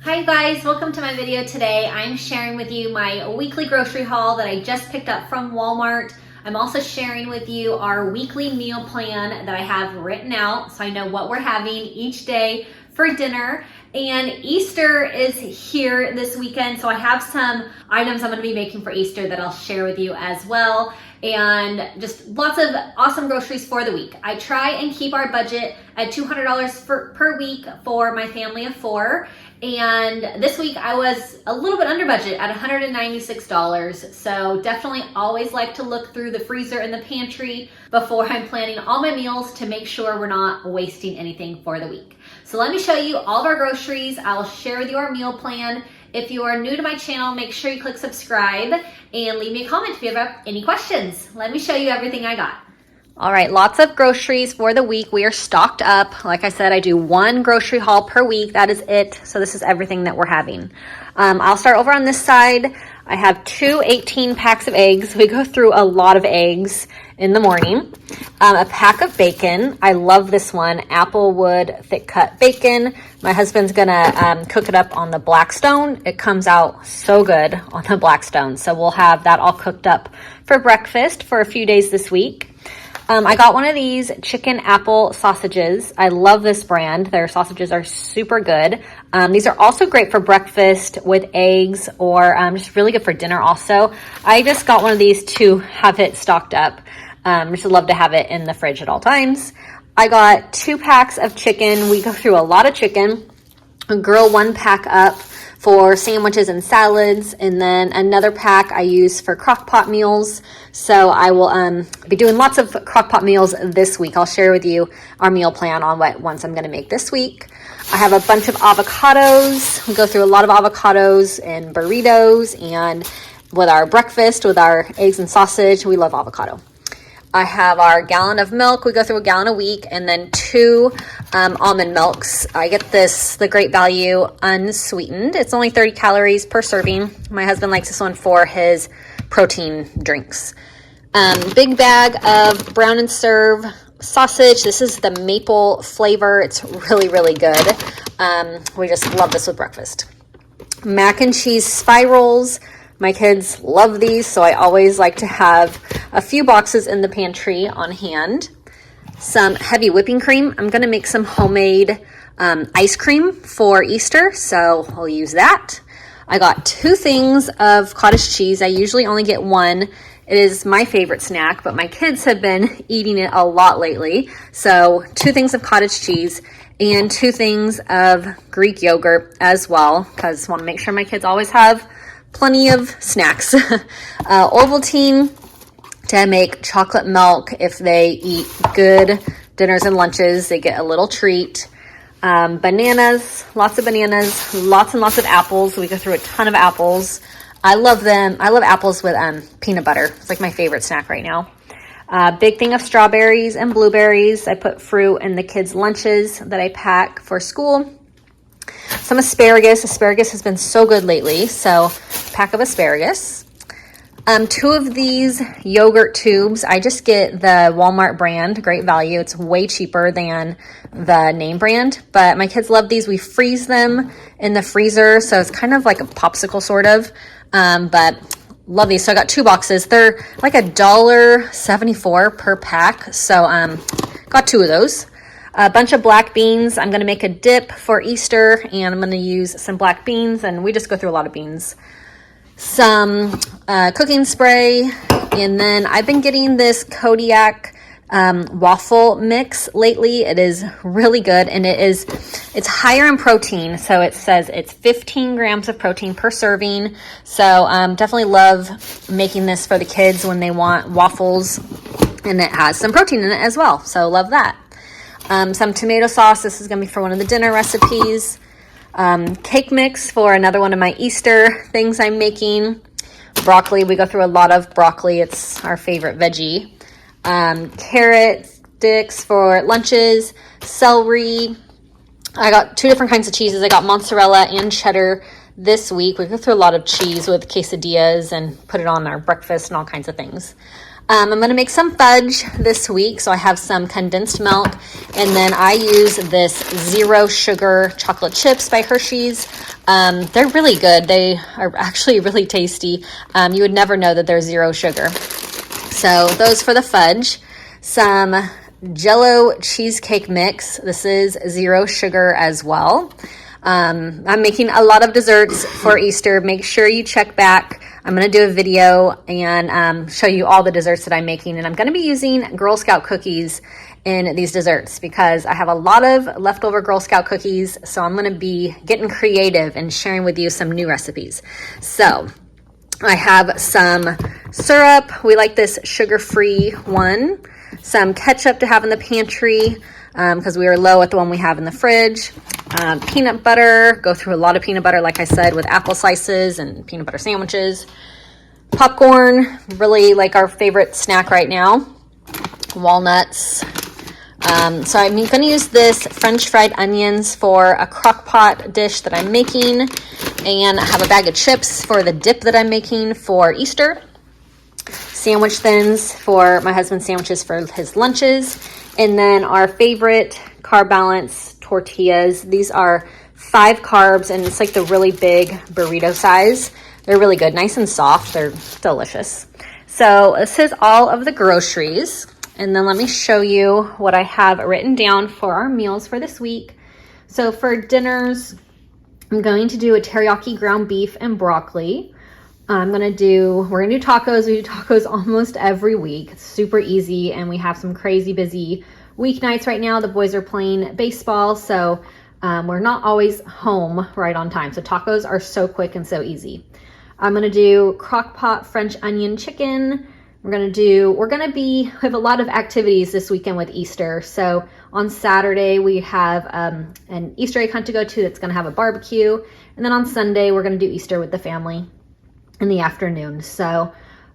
Hi guys, welcome to my video today. I'm sharing with you my weekly grocery haul that I just picked up from Walmart. I'm also sharing with you our weekly meal plan that I have written out so I know what we're having each day for dinner. And Easter is here this weekend, so I have some items I'm going to be making for Easter that I'll share with you as well. And just lots of awesome groceries for the week. I try and keep our budget at $200 per week for my family of 4. And this week I was a little bit under budget at $196. So definitely always like to look through the freezer and the pantry before I'm planning all my meals to make sure we're not wasting anything for the week. So let me show you all of our groceries. I'll share with you our meal plan. If you are new to my channel, make sure you click subscribe and leave me a comment if you have any questions. Let me show you everything I got. All right, lots of groceries for the week. We are stocked up. Like I said, I do one grocery haul per week. That is it. So this is everything that we're having. I'll start over on this side. I have two 18 packs of eggs. We go through a lot of eggs in the morning. A pack of bacon. I love this one, Applewood thick cut bacon. My husband's gonna cook it up on the Blackstone. It comes out so good on the Blackstone. So we'll have that all cooked up for breakfast for a few days this week. I got one of these chicken apple sausages. I love this brand. Their sausages are super good. These are also great for breakfast with eggs or just really good for dinner also. I just got one of these to have it stocked up. Just love to have it in the fridge at all times. I got 2 packs of chicken. We go through a lot of chicken. I'll grill 1 pack up for sandwiches and salads, and then another pack I use for crock pot meals. So I will be doing lots of crock pot meals this week. I'll share with you our meal plan on what ones I'm going to make this week. I have a bunch of avocados. We go through a lot of avocados and burritos, and with our breakfast, with our eggs and sausage, we love avocado. I have our gallon of milk. We go through a gallon a week, and then 2 almond milks. I get the Great Value unsweetened. It's only 30 calories per serving. My husband likes this one for his protein drinks. Big bag of Brown and Serve sausage. This is the maple flavor. It's really, really good. We just love this with breakfast. Mac and cheese spirals. My kids love these, so I always like to have a few boxes in the pantry on hand. Some heavy whipping cream. I'm going to make some homemade ice cream for Easter, so I'll use that. I got 2 things of cottage cheese. I usually only get 1. It is my favorite snack, but my kids have been eating it a lot lately. So 2 things of cottage cheese and 2 things of Greek yogurt as well, because I want to make sure my kids always have plenty of snacks. Ovaltine to make chocolate milk. If they eat good dinners and lunches, they get a little treat. Bananas, lots of bananas, lots and lots of apples. We go through a ton of apples. I love them. I love apples with peanut butter. It's like my favorite snack right now. Big thing of strawberries and blueberries. I put fruit in the kids' lunches that I pack for school. Some asparagus. Asparagus has been so good lately, so pack of asparagus. 2 of these yogurt tubes. I just get the Walmart brand, Great Value. It's way cheaper than the name brand, but my kids love these. We freeze them in the freezer, so it's kind of like a popsicle sort of, but love these. So I got 2 boxes. They're like $1.74 per pack, so got 2 of those. A bunch of black beans. I'm going to make a dip for Easter, and I'm going to use some black beans, and we just go through a lot of beans. Some cooking spray, and then I've been getting this Kodiak waffle mix lately. It is really good, and it's higher in protein. So it says it's 15 grams of protein per serving. So definitely love making this for the kids when they want waffles, and it has some protein in it as well. So love that. Some tomato sauce. This is going to be for one of the dinner recipes. Cake mix for another one of my Easter things I'm making. Broccoli. We go through a lot of broccoli. It's our favorite veggie. Carrot sticks for lunches. Celery. I got 2 different kinds of cheeses. I got mozzarella and cheddar this week. We go through a lot of cheese with quesadillas and put it on our breakfast and all kinds of things. I'm going to make some fudge this week. So I have some condensed milk, and then I use this zero sugar chocolate chips by Hershey's. They're really good. They are actually really tasty. You would never know that they're zero sugar. So those for the fudge. Some Jell-O cheesecake mix. This is zero sugar as well. I'm making a lot of desserts for Easter. Make sure you check back. I'm going to do a video and show you all the desserts that I'm making. And I'm going to be using Girl Scout cookies in these desserts because I have a lot of leftover Girl Scout cookies. So I'm going to be getting creative and sharing with you some new recipes. So I have some syrup. We like this sugar-free one. Some ketchup to have in the pantry because we are low at the one we have in the fridge. Peanut butter, go through a lot of peanut butter, like I said, with apple slices and peanut butter sandwiches. Popcorn, really like our favorite snack right now. Walnuts. So I'm going to use this French fried onions for a crock pot dish that I'm making. And I have a bag of chips for the dip that I'm making for Easter. Sandwich thins for my husband's sandwiches for his lunches. And then our favorite carb balance tortillas. These are 5 carbs, and it's like the really big burrito size. They're really good, nice and soft. They're delicious. So this is all of the groceries. And then let me show you what I have written down for our meals for this week. So for dinners, I'm going to do a teriyaki ground beef and broccoli. we're gonna do tacos. We do tacos almost every week. It's super easy, and we have some crazy busy weeknights right now. The boys are playing baseball, so we're not always home right on time. So tacos are so quick and so easy. I'm gonna do crock pot French onion chicken. We have a lot of activities this weekend with Easter. So on Saturday, we have an Easter egg hunt to go to that's gonna have a barbecue. And then on Sunday, we're gonna do Easter with the family in the afternoon. So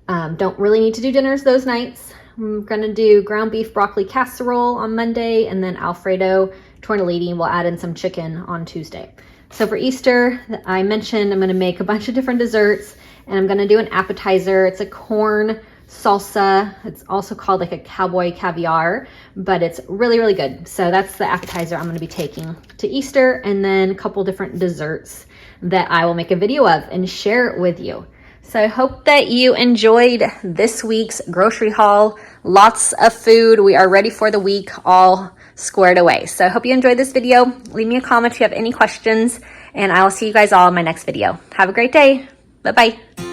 don't really need to do dinners those nights. I'm gonna do ground beef broccoli casserole on Monday, and then Alfredo tortellini. We'll add in some chicken on Tuesday. So for Easter, I mentioned I'm gonna make a bunch of different desserts, and I'm gonna do an appetizer. It's a corn salsa. It's also called like a cowboy caviar, but it's really, really good. So that's the appetizer I'm gonna be taking to Easter, and then a couple different desserts that I will make a video of and share with you. So I hope that you enjoyed this week's grocery haul. Lots of food. We are ready for the week, all squared away. So I hope you enjoyed this video. Leave me a comment if you have any questions, and I will see you guys all in my next video. Have a great day. Bye-bye.